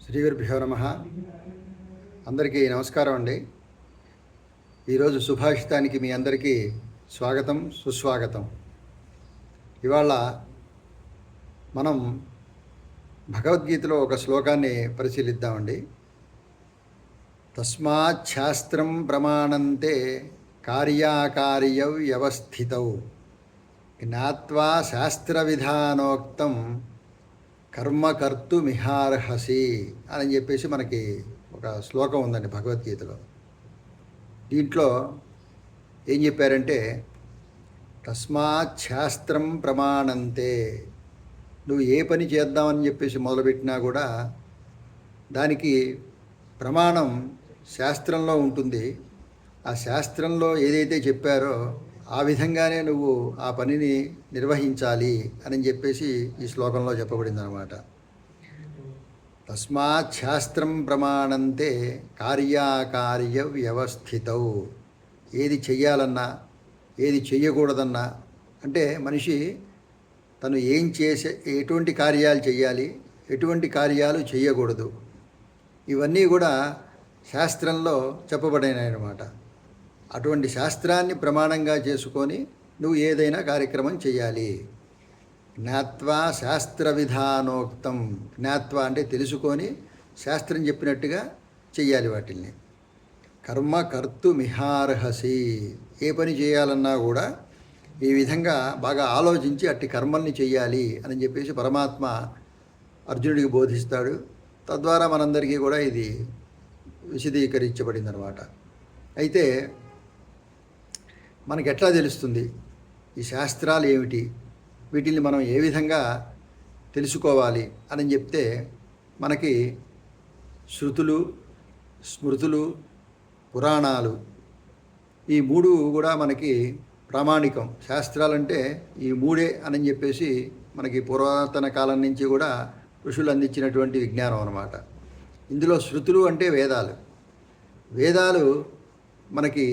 శ్రీ గురుభ్యో నమః. అందరికీ నమస్కారం అండి. ఈరోజు సుభాషితానికి మీ అందరికీ స్వాగతం, సుస్వాగతం. ఇవాళ మనం భగవద్గీతలో ఒక శ్లోకాన్ని పరిశీలిద్దామండి. తస్మాత్ శాస్త్రం ప్రమాణంతే కార్యాకార్యౌ వ్యవస్థితౌ జ్ఞాత్వా శాస్త్ర విధానోక్తం కర్మకర్తుమిహార్హసి అని చెప్పేసి మనకి ఒక శ్లోకం ఉందండి భగవద్గీతలో. దీంట్లో ఏం చెప్పారంటే, తస్మాత్ శాస్త్రం ప్రమాణంతే, నువ్వు ఏ పని చేద్దామని చెప్పేసి మొదలుపెట్టినా కూడా దానికి ప్రమాణం శాస్త్రంలో ఉంటుంది. ఆ శాస్త్రంలో ఏదైతే చెప్పారో ఆ విధంగానే నువ్వు ఆ పనిని నిర్వహించాలి అని చెప్పేసి ఈ శ్లోకంలో చెప్పబడింది అన్నమాట. తస్మాత్ శాస్త్రం ప్రమాణంతే కార్యాకార్య వ్యవస్థితౌ, ఏది చెయ్యాలన్నా ఏది చెయ్యకూడదన్నా, అంటే మనిషి తను ఎటువంటి కార్యాలు చెయ్యాలి, ఎటువంటి కార్యాలు చెయ్యకూడదు, ఇవన్నీ కూడా శాస్త్రంలో చెప్పబడినాయి అన్నమాట. అటువంటి శాస్త్రాన్ని ప్రమాణంగా చేసుకొని నువ్వు ఏదైనా కార్యక్రమం చేయాలి. జ్ఞాత్వా శాస్త్ర విధానోక్తం, జ్ఞాత్వా అంటే తెలుసుకొని శాస్త్రం చెప్పినట్టుగా చెయ్యాలి వాటిల్ని. కర్మ కర్తుమిహార్హసి, ఏ పని చేయాలన్నా కూడా ఈ విధంగా బాగా ఆలోచించి అట్టి కర్మల్ని చెయ్యాలి అని చెప్పేసి పరమాత్మ అర్జునుడికి బోధిస్తాడు. తద్వారా మనందరికీ కూడా ఇది విశదీకరించబడింది అన్నమాట. అయితే మనకి ఎట్లా తెలుస్తుంది ఈ శాస్త్రాలు ఏమిటి, వీటిని మనం ఏ విధంగా తెలుసుకోవాలి అని చెప్తే, మనకి శృతులు, స్మృతులు, పురాణాలు, ఈ మూడు కూడా మనకి ప్రామాణికం. శాస్త్రాలంటే ఈ మూడే అని చెప్పేసి మనకి పురాతన కాలం నుంచి కూడా ఋషులు అందించినటువంటి విజ్ఞానం అన్నమాట. ఇందులో శృతులు అంటే వేదాలు. వేదాలు మనకి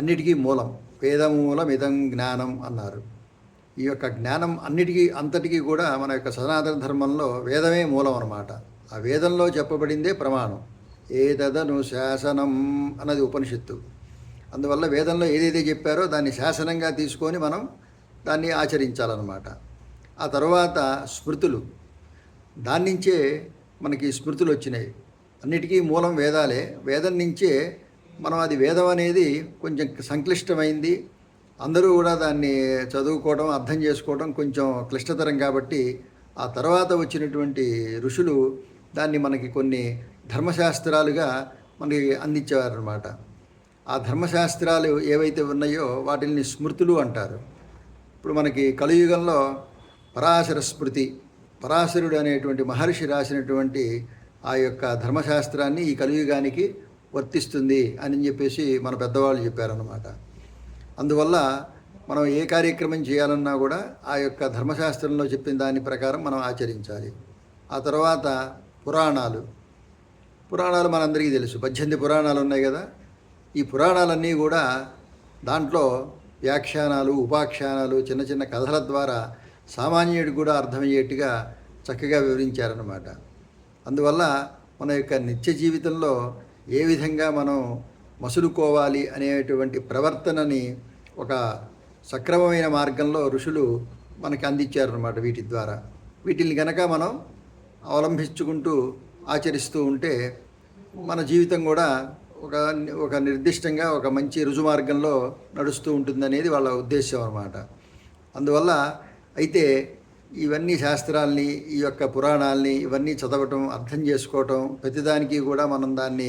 అన్నిటికీ మూలం. వేదమూలం ఇదం జ్ఞానం అన్నారు. ఈ యొక్క జ్ఞానం అంతటికీ కూడా మన యొక్క సనాతన ధర్మంలో వేదమే మూలం అన్నమాట. ఆ వేదంలో చెప్పబడిందే ప్రమాణం. ఏదదను శాసనం అన్నది ఉపనిషత్తు. అందువల్ల వేదంలో ఏదైతే చెప్పారో దాన్ని శాసనంగా తీసుకొని మనం దాన్ని ఆచరించాలన్నమాట. ఆ తర్వాత స్మృతులు, దాని నుంచే మనకి స్మృతులు వచ్చినాయి. అన్నిటికీ మూలం వేదాలే. వేదం నుంచే మనం అది వేదం అనేది కొంచెం సంక్లిష్టమైంది, అందరూ కూడా దాన్ని చదువుకోవడం, అర్థం చేసుకోవడం కొంచెం క్లిష్టతరం కాబట్టి ఆ తర్వాత వచ్చినటువంటి ఋషులు దాన్ని మనకి కొన్ని ధర్మశాస్త్రాలుగా మనకి అందించేవారన్నమాట. ఆ ధర్మశాస్త్రాలు ఏవైతే ఉన్నాయో వాటిని స్మృతులు అంటారు. ఇప్పుడు మనకి కలియుగంలో పరాశర స్మృతి, పరాశరుడు అనేటువంటి మహర్షి రాసినటువంటి ఆ యొక్క ధర్మశాస్త్రాన్ని ఈ కలియుగానికి వర్తిస్తుంది అని చెప్పేసి మన పెద్దవాళ్ళు చెప్పారన్నమాట. అందువల్ల మనం ఏ కార్యక్రమం చేయాలన్నా కూడా ఆ యొక్క ధర్మశాస్త్రంలో చెప్పిన దాని ప్రకారం మనం ఆచరించాలి. ఆ తర్వాత పురాణాలు మనందరికీ తెలుసు. 18 పురాణాలు ఉన్నాయి కదా. ఈ పురాణాలన్నీ కూడా దాంట్లో వ్యాఖ్యానాలు, ఉపాఖ్యానాలు, చిన్న చిన్న కథల ద్వారా సామాన్యుడికి కూడా అర్థమయ్యేట్టుగా చక్కగా వివరించారన్నమాట. అందువల్ల మన యొక్క నిత్య జీవితంలో ఏ విధంగా మనం మసులుకోవాలి అనేటువంటి ప్రవర్తనని ఒక సక్రమమైన మార్గంలో ఋషులు మనకి అందించారన్నమాట. వీటి ద్వారా వీటిని కనుక మనం అవలంబించుకుంటూ ఆచరిస్తూ ఉంటే మన జీవితం కూడా ఒక నిర్దిష్టంగా ఒక మంచి రుజు మార్గంలో నడుస్తూ ఉంటుందనేది వాళ్ళ ఉద్దేశం అన్నమాట. అందువల్ల అయితే ఇవన్నీ శాస్త్రాల్ని, ఈ యొక్క పురాణాలని ఇవన్నీ చదవటం, అర్థం చేసుకోవటం, ప్రతిదానికి కూడా మనం దాన్ని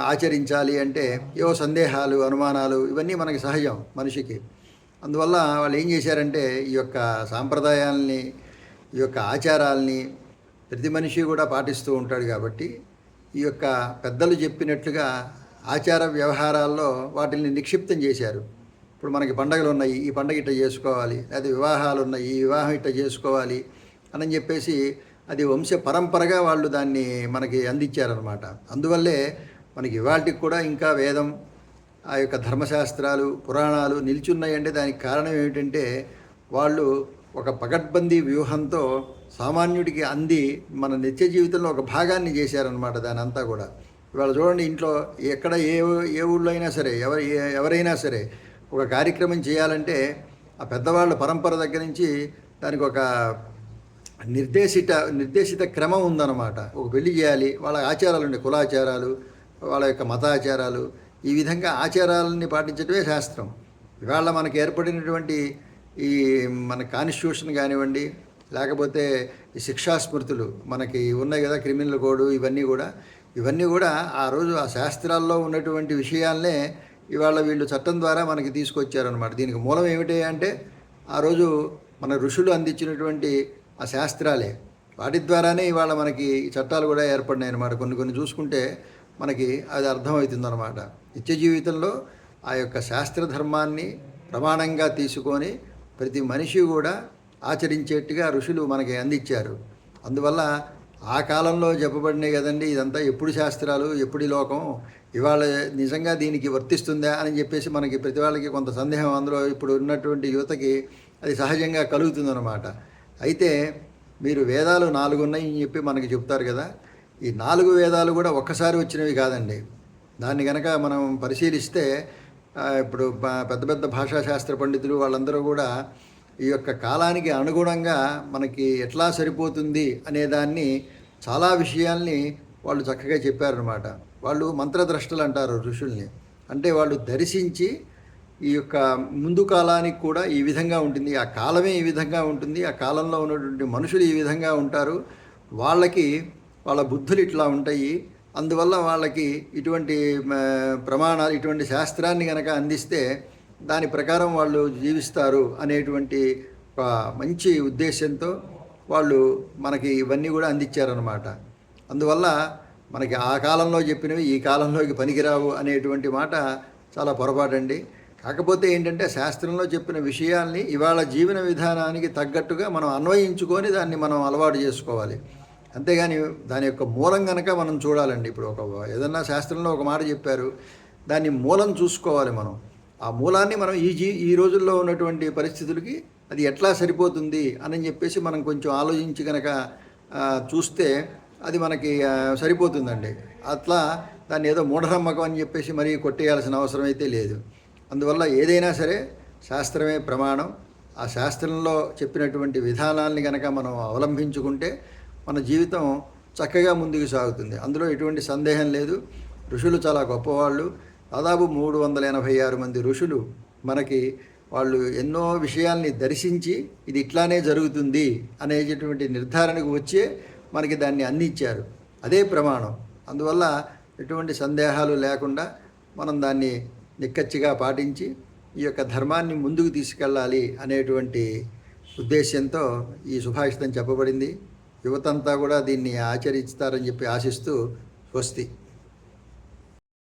ఆచరించాలి అంటే ఏవో సందేహాలు, అనుమానాలు ఇవన్నీ మనకి సహజం మనిషికి. అందువల్ల వాళ్ళు ఏం చేశారంటే ఈ యొక్క సాంప్రదాయాల్ని, ఈ యొక్క ఆచారాల్ని ప్రతి మనిషి కూడా పాటిస్తూ ఉంటాడు కాబట్టి ఈ యొక్క పెద్దలు చెప్పినట్లుగా ఆచార వ్యవహారాల్లో వాటిని నిక్షిప్తం చేశారు. ఇప్పుడు మనకి పండగలు ఉన్నాయి, ఈ పండగ ఇట్లా చేసుకోవాలి, లేదా వివాహాలు ఉన్నాయి, ఈ వివాహం ఇట్లా చేసుకోవాలి అని చెప్పేసి అది వంశ పరంపరగా వాళ్ళు దాన్ని మనకి అందించారనమాట. అందువల్లే మనకి ఇవాళకి కూడా ఇంకా వేదం, ఆ యొక్క ధర్మశాస్త్రాలు, పురాణాలు నిలిచున్నాయంటే దానికి కారణం ఏమిటంటే వాళ్ళు ఒక పకడ్బందీ వ్యూహంతో సామాన్యుడికి అంది మన నిత్య జీవితంలో ఒక భాగాన్ని చేశారనమాట దాని అంతా కూడా. ఇవాళ చూడండి, ఇంట్లో ఎక్కడ ఏ ఊళ్ళో అయినా సరే ఎవరైనా సరే ఒక కార్యక్రమం చేయాలంటే ఆ పెద్దవాళ్ళ పరంపర దగ్గర నుంచి దానికి ఒక నిర్దేశిత క్రమం ఉందన్నమాట. ఒక పెళ్లి చేయాలి, వాళ్ళ ఆచారాలు ఉండే కులాచారాలు, వాళ్ళ యొక్క మతాచారాలు, ఈ విధంగా ఆచారాలని పాటించడమే శాస్త్రం. ఇవాళ మనకు ఏర్పడినటువంటి ఈ మన కాన్స్టిట్యూషన్ కానివ్వండి, లేకపోతే ఈ శిక్షా స్మృతులు మనకి ఉన్నాయి కదా, క్రిమినల్ కోడ్, ఇవన్నీ కూడా ఆ రోజు ఆ శాస్త్రాల్లో ఉన్నటువంటి విషయాలనే ఇవాళ వీళ్ళు చట్టం ద్వారా మనకి తీసుకొచ్చారనమాట. దీనికి మూలం ఏమిటి అంటే ఆ రోజు మన ఋషులు అందించినటువంటి ఆ శాస్త్రాలే. వాటి ద్వారానే ఇవాళ మనకి ఈ చట్టాలు కూడా ఏర్పడినాయి అన్నమాట. కొన్ని చూసుకుంటే మనకి అది అర్థమవుతుందన్నమాట. నిత్య జీవితంలో ఆ యొక్క శాస్త్రధర్మాన్ని ప్రమాణంగా తీసుకొని ప్రతి మనిషి కూడా ఆచరించేట్టుగా ఋషులు మనకి అందించారు. అందువల్ల ఆ కాలంలో చెప్పబడినాయి కదండి, ఇదంతా ఎప్పుడు శాస్త్రాలు, ఎప్పుడు లోకం, ఇవాళ నిజంగా దీనికి వర్తిస్తుందా అని చెప్పేసి మనకి ప్రతి వాళ్ళకి కొంత సందేహం అందులో ఇప్పుడు ఉన్నటువంటి యువతకి అది సహజంగా కలుగుతుందన్నమాట. అయితే మీరు వేదాలు 4 ఉన్నాయని చెప్పి మనకి చెప్తారు కదా, ఈ 4 వేదాలు కూడా ఒక్కసారి వచ్చినవి కాదండి. దాన్ని కనుక మనం పరిశీలిస్తే ఇప్పుడు పెద్ద పెద్ద భాషాశాస్త్ర పండితులు వాళ్ళందరూ కూడా ఈ యొక్క కాలానికి అనుగుణంగా మనకి ఎట్లా సరిపోతుంది అనేదాన్ని చాలా విషయాల్ని వాళ్ళు చక్కగా చెప్పారనమాట. వాళ్ళు మంత్రద్రష్టలు అంటారు ఋషుల్ని. అంటే వాళ్ళు దర్శించి ఈ యొక్క ముందు కాలానికి కూడా ఈ విధంగా ఉంటుంది, ఆ కాలమే ఈ విధంగా ఉంటుంది, ఆ కాలంలో ఉన్నటువంటి మనుషులు ఈ విధంగా ఉంటారు, వాళ్ళ బుద్ధులు ఇట్లా ఉంటాయి, అందువల్ల వాళ్ళకి ఇటువంటి ప్రమాణాలు, ఇటువంటి శాస్త్రాన్ని కనుక అందిస్తే దాని ప్రకారం వాళ్ళు జీవిస్తారు అనేటువంటి ఒక మంచి ఉద్దేశంతో వాళ్ళు మనకి ఇవన్నీ కూడా అందించారనమాట. అందువల్ల మనకి ఆ కాలంలో చెప్పినవి ఈ కాలంలోకి పనికిరావు అనేటువంటి మాట చాలా పొరపాటండి. కాకపోతే ఏంటంటే శాస్త్రంలో చెప్పిన విషయాల్ని ఇవాళ జీవన విధానానికి తగ్గట్టుగా మనం అన్వయించుకొని దాన్ని మనం అలవాటు చేసుకోవాలి. అంతేగాని దాని యొక్క మూలం కనుక మనం చూడాలండి. ఇప్పుడు ఏదన్నా శాస్త్రంలో ఒక మాట చెప్పారు, దాన్ని మూలం చూసుకోవాలి మనం. ఆ మూలాన్ని మనం ఈ రోజుల్లో ఉన్నటువంటి పరిస్థితులకి అది ఎట్లా సరిపోతుంది అని చెప్పేసి మనం కొంచెం ఆలోచించి కనుక చూస్తే అది మనకి సరిపోతుందండి. అట్లా దాన్ని ఏదో మూఢనమ్మకం అని చెప్పేసి మరీ కొట్టేయాల్సిన అవసరం అయితే లేదు. అందువల్ల ఏదైనా సరే శాస్త్రమే ప్రమాణం. ఆ శాస్త్రంలో చెప్పినటువంటి విధానాల్ని కనుక మనం అవలంబించుకుంటే మన జీవితం చక్కగా ముందుకు సాగుతుంది. అందులో ఎటువంటి సందేహం లేదు. ఋషులు చాలా గొప్పవాళ్ళు. దాదాపు 386 మంది ఋషులు మనకి వాళ్ళు ఎన్నో విషయాల్ని దర్శించి ఇది ఇట్లానే జరుగుతుంది అనేటటువంటి నిర్ధారణకు వచ్చే మనకి దాన్ని అందించారు. అదే ప్రమాణం. అందువల్ల ఎటువంటి సందేహాలు లేకుండా మనం దాన్ని నిక్కచ్చిగా పాటించి ఈ యొక్క ధర్మాన్ని ముందుకు తీసుకెళ్ళాలి అనేటువంటి ఉద్దేశ్యంతో ఈ సుభాషితం చెప్పబడింది. యువతంతా కూడా దీన్ని ఆచరిస్తారని చెప్పి ఆశిస్తూ స్వస్తి.